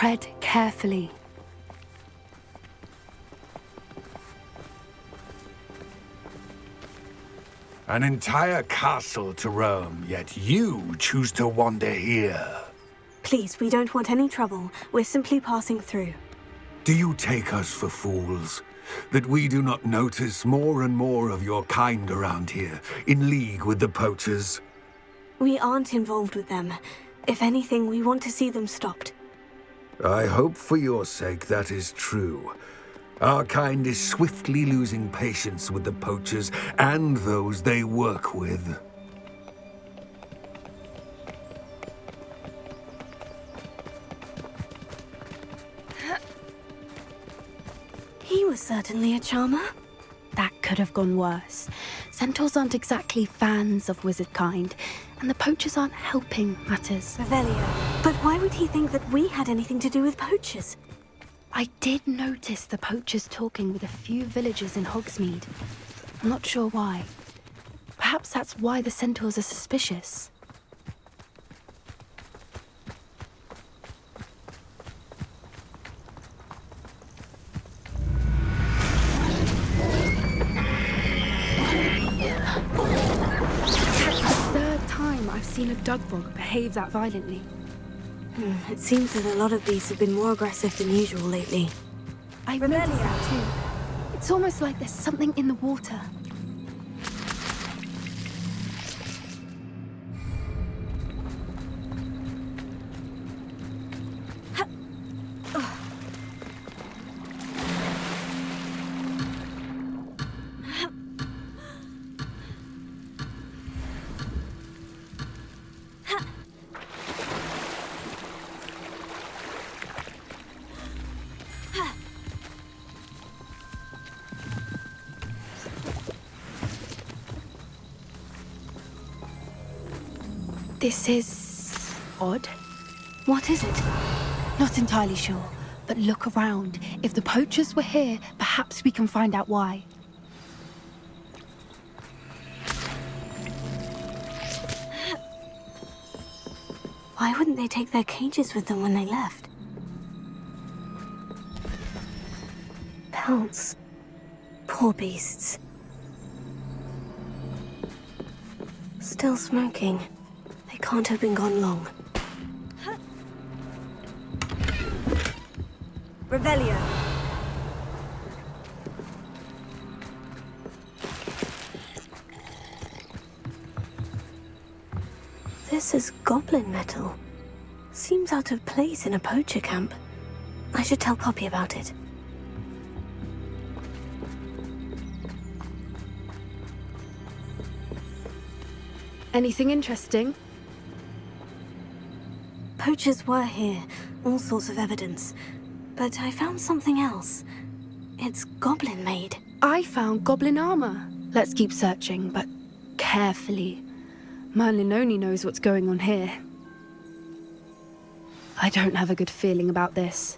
Tread carefully. An entire castle to roam, yet you choose to wander here. Please, we don't want any trouble. We're simply passing through. Do you take us for fools? That we do not notice more and more of your kind around here, in league with the poachers? We aren't involved with them. If anything, we want to see them stopped. I hope for your sake that is true. Our kind is swiftly losing patience with the poachers and those they work with. He was certainly a charmer. That could have gone worse. Centaurs aren't exactly fans of wizard kind, and the poachers aren't helping matters. Revelio. But why would he think that we had anything to do with poachers? I did notice the poachers talking with a few villagers in Hogsmeade. I'm not sure why. Perhaps that's why the centaurs are suspicious. I've seen a Dugbog behave that violently. It seems that a lot of beasts have been more aggressive than usual lately. I've noticed that too. It's almost like there's something in the water. This is odd. What is it? Not entirely sure, but look around. If the poachers were here, perhaps we can find out why. Why wouldn't they take their cages with them when they left? Pelts. Poor beasts. Still smoking. They can't have been gone long. Revelio. This is goblin metal. Seems out of place in a poacher camp. I should tell Poppy about it. Anything interesting? Poachers were here, all sorts of evidence. But I found something else. It's goblin-made. I found goblin armor. Let's keep searching, but carefully. Merlin only knows what's going on here. I don't have a good feeling about this.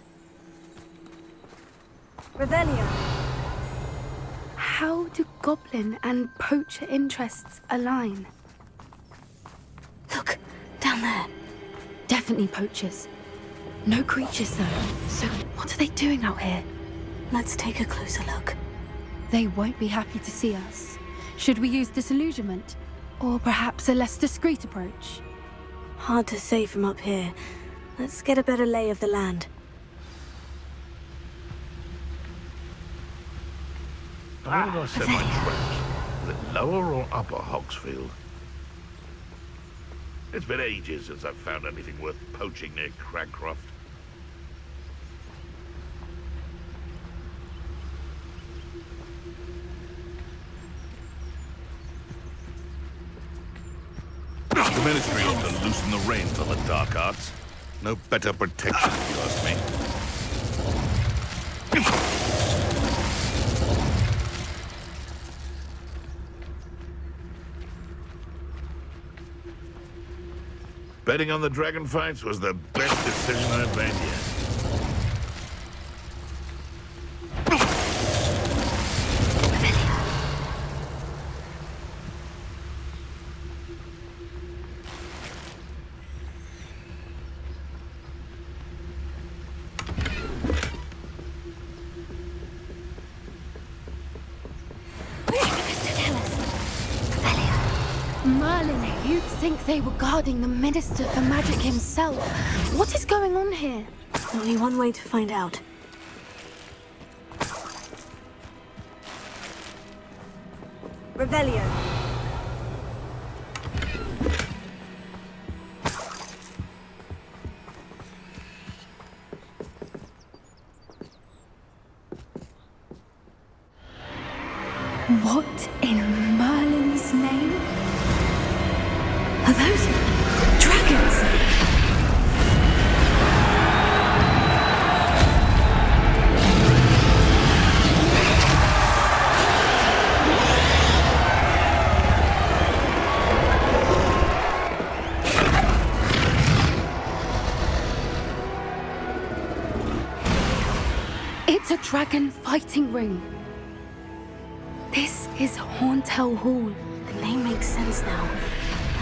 Revelio. How do goblin and poacher interests align? Look, down there. Definitely poachers. No creatures though. So what are they doing out here? Let's take a closer look. They won't be happy to see us. Should we use disillusionment? Or perhaps a less discreet approach? Hard to say from up here. Let's get a better lay of the land. Where did I set my traps? Was it lower or upper Hogsfield? It's been ages since I've found anything worth poaching near Cragcroft. The Ministry ought to loosen the reins on the dark arts. No better protection, if you ask me. Betting on the dragon fights was the best decision I've made yet. Merlin, you'd think they were guarding the Minister for Magic himself. What is going on here? Only one way to find out. Revelio. What in Merlin's name? Are those dragons? It's a dragon fighting ring. This is Hauntel Hall. The name makes sense now.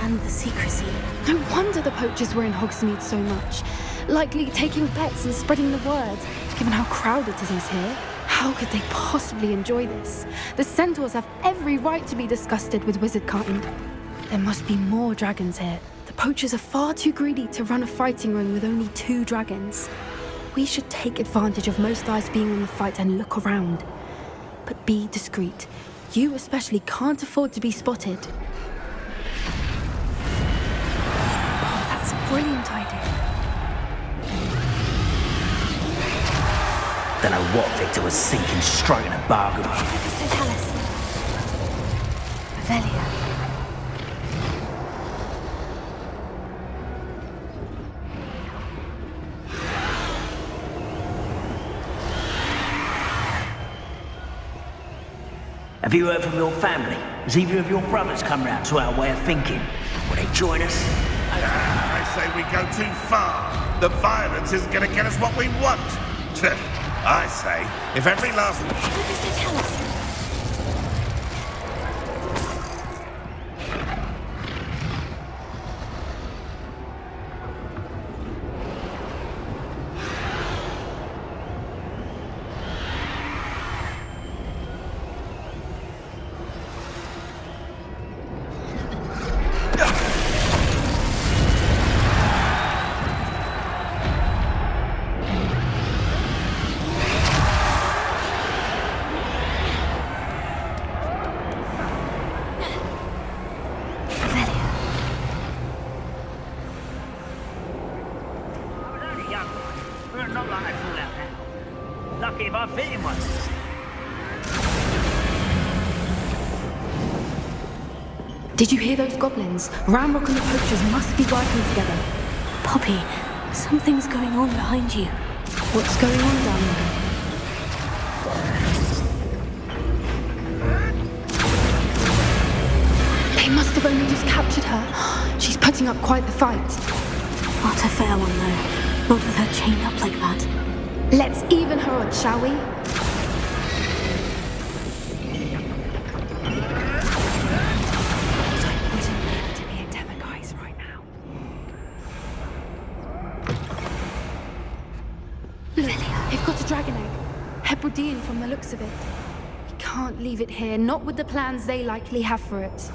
And the secrecy. No wonder the poachers were in Hogsmeade so much. Likely taking bets and spreading the word, given how crowded it is here. How could they possibly enjoy this? The centaurs have every right to be disgusted with wizard kind. There must be more dragons here. The poachers are far too greedy to run a fighting ring with only 2 dragons. We should take advantage of most eyes being on the fight and look around. But be discreet. You especially can't afford to be spotted. Oh, that's a brilliant idea. Don't know what Victor was sinking straight in a bargain. So tell us. Revelio. Have you heard from your family? Has either of your brothers come round to our way of thinking? Will they join us? I say we go too far. The violence isn't going to get us what we want. I say, if every last... What does they tell us? Not like they fall out now. Lucky if I fit in one. Did you hear those goblins? Ramrock and the poachers must be working together. Poppy, something's going on behind you. What's going on down there? They must have only just captured her. She's putting up quite the fight. Not a fair one, though. Not with her chained up like that. Let's even her odds, shall we? I wouldn't live to be a Demiguise right now. Look, they've got a dragon egg. Hebridean from the looks of it. We can't leave it here, not with the plans they likely have for it.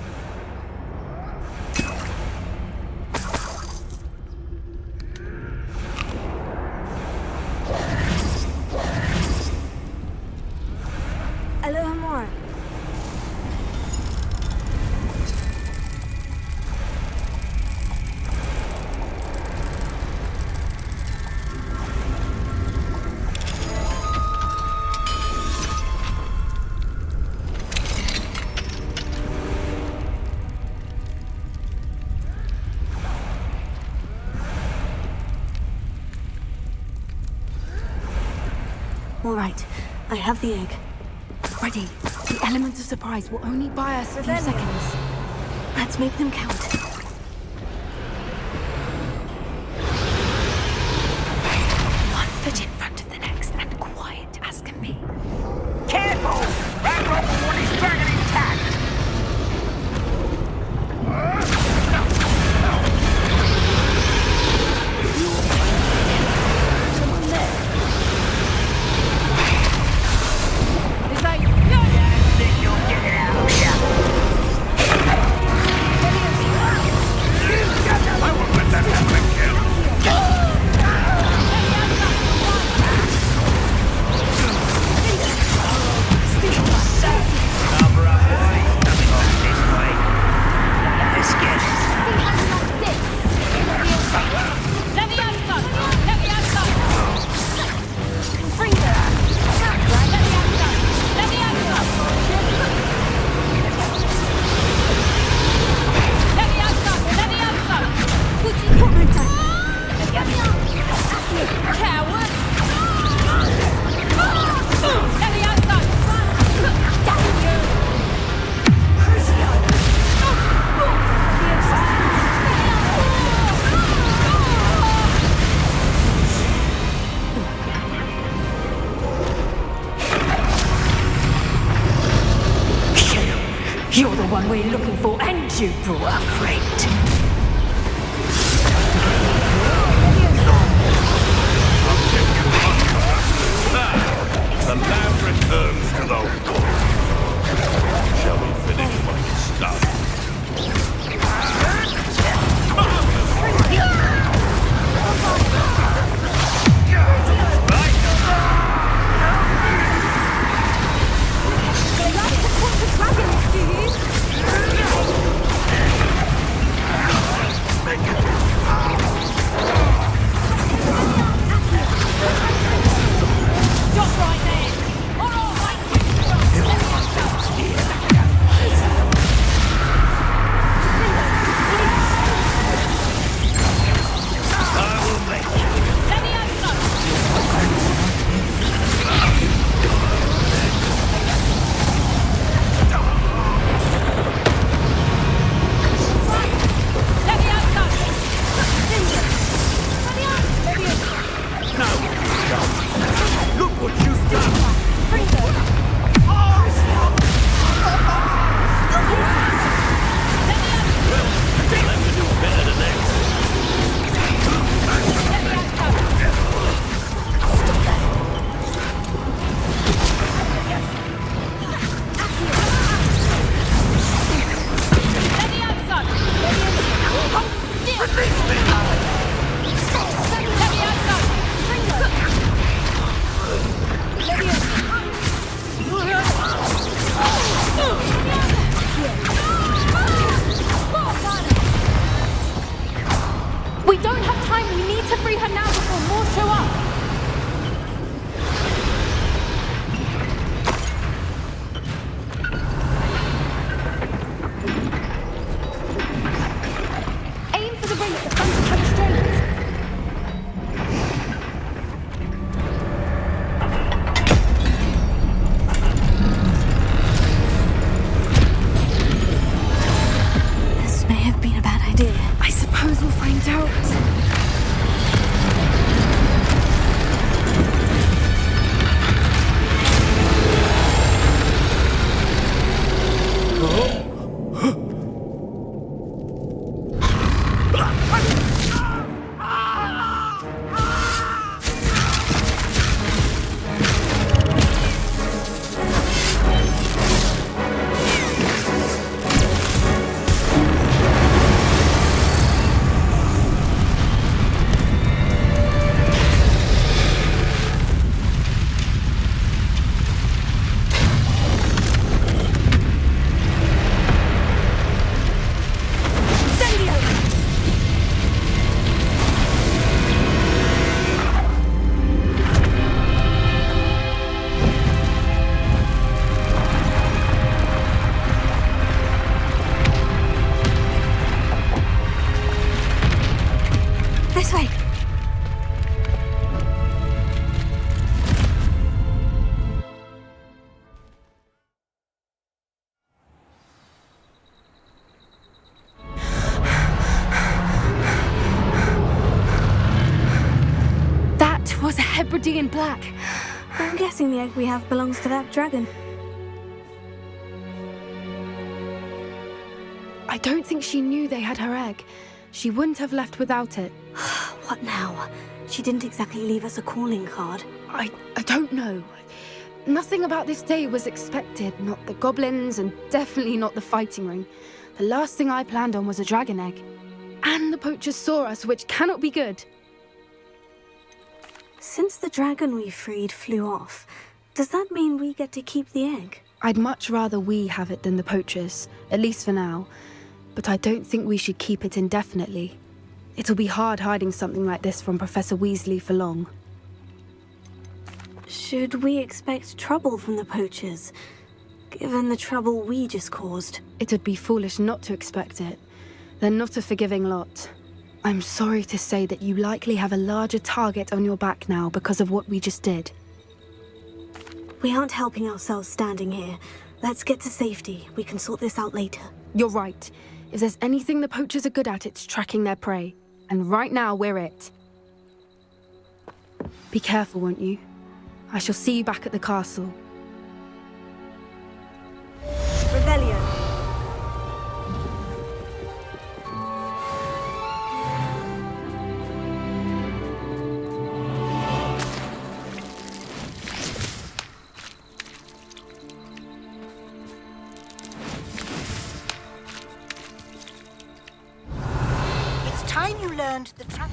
All right, I have the egg. Ready. The element of surprise will only buy us a few seconds. Let's make them count. One foot in front of the next and quiet as can be. Careful! Ramrock will want his dragon intact! Revelio. You're the one we're looking for, and you brought a friend. The lab returns to the world. Shall we finish what we started? We don't have time. We need to free her now before more show up. Aim for the ring at the front of her straight. This may have been a bad idea. I suppose we'll find out. This way. That was a Hebridean black. I'm guessing the egg we have belongs to that dragon. I don't think she knew they had her egg. She wouldn't have left without it. What now? She didn't exactly leave us a calling card. I don't know. Nothing about this day was expected. Not the goblins, and definitely not the fighting ring. The last thing I planned on was a dragon egg. And the poachers saw us, which cannot be good. Since the dragon we freed flew off, does that mean we get to keep the egg? I'd much rather we have it than the poachers, at least for now. But I don't think we should keep it indefinitely. It'll be hard hiding something like this from Professor Weasley for long. Should we expect trouble from the poachers, given the trouble we just caused? It'd be foolish not to expect it. They're not a forgiving lot. I'm sorry to say that you likely have a larger target on your back now because of what we just did. We aren't helping ourselves standing here. Let's get to safety. We can sort this out later. You're right. If there's anything the poachers are good at, it's tracking their prey. And right now, we're it. Be careful, won't you? I shall see you back at the castle. Revelio. learned the trap.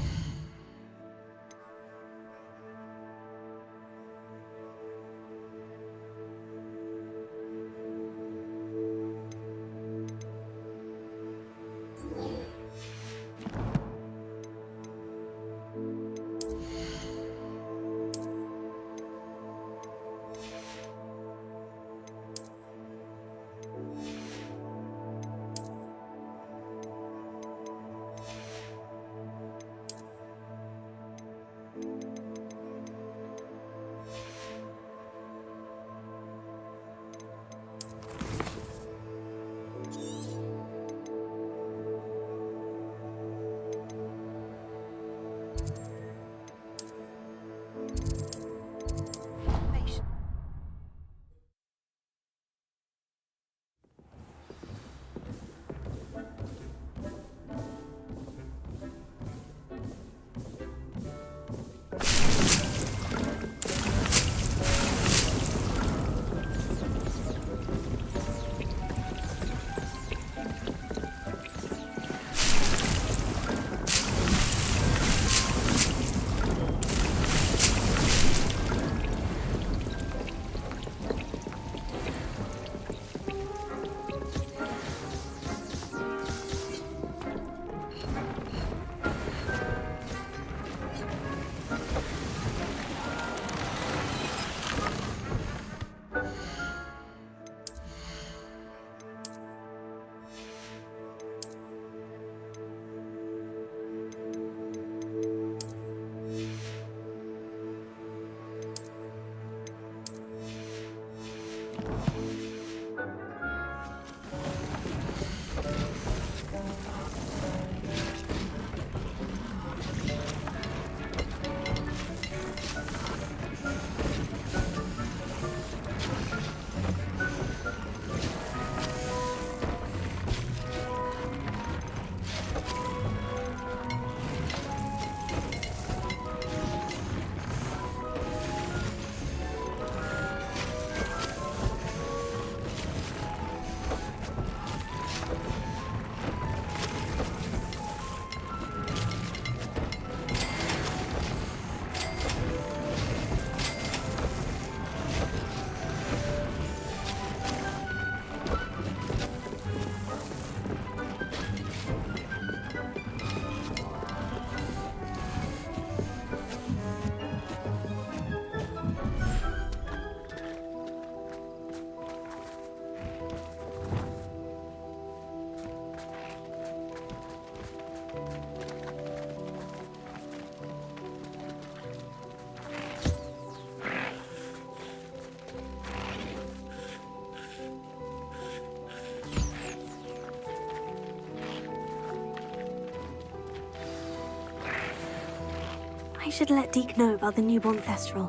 I should let Deke know about the newborn Thestral.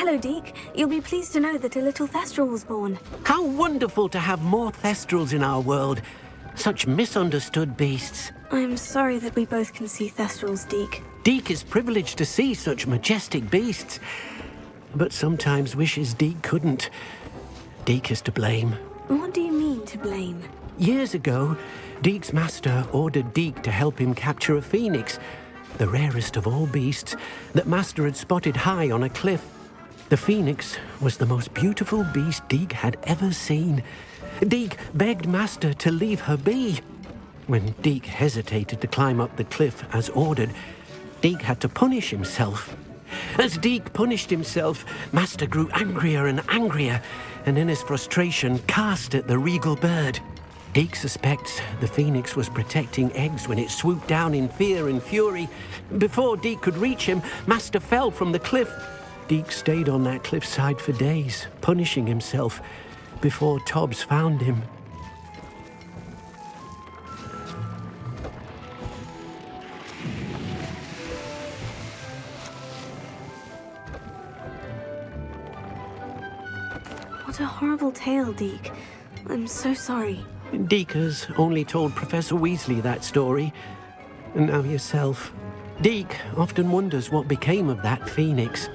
Hello, Deke. You'll be pleased to know that a little Thestral was born. How wonderful to have more Thestrals in our world. Such misunderstood beasts. I'm sorry that we both can see Thestrals, Deke. Deke is privileged to see such majestic beasts, but sometimes wishes Deke couldn't. Deke is to blame. What do you mean, to blame? Years ago, Deek's master ordered Deek to help him capture a phoenix, the rarest of all beasts, that Master had spotted high on a cliff. The phoenix was the most beautiful beast Deek had ever seen. Deek begged Master to leave her be. When Deek hesitated to climb up the cliff as ordered, Deek had to punish himself. As Deek punished himself, Master grew angrier and angrier, and in his frustration cast at the regal bird. Deek suspects the phoenix was protecting eggs when it swooped down in fear and fury. Before Deek could reach him, Master fell from the cliff. Deek stayed on that cliffside for days, punishing himself, before Tobbs found him. What a horrible tale, Deek. I'm so sorry. Deek has only told Professor Weasley that story, and now yourself. Deek often wonders what became of that phoenix.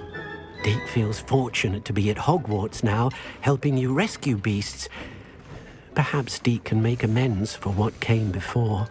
Deek feels fortunate to be at Hogwarts now, helping you rescue beasts. Perhaps Deek can make amends for what came before.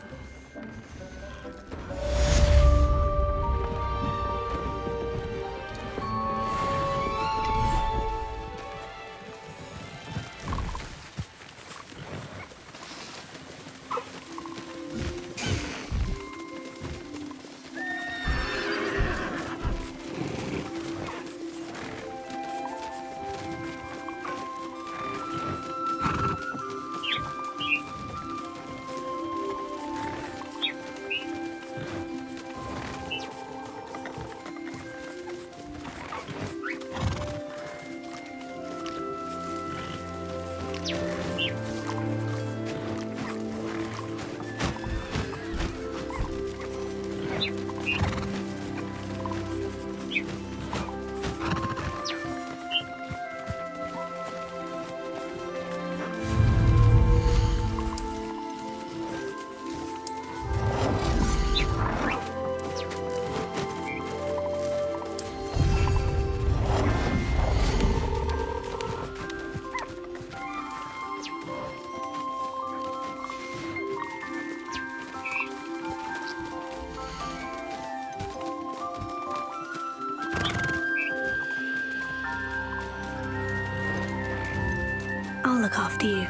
I'll look after you.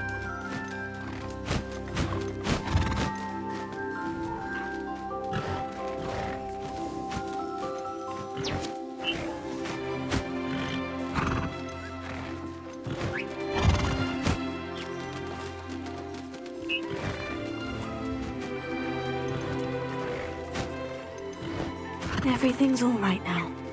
Everything's all right now.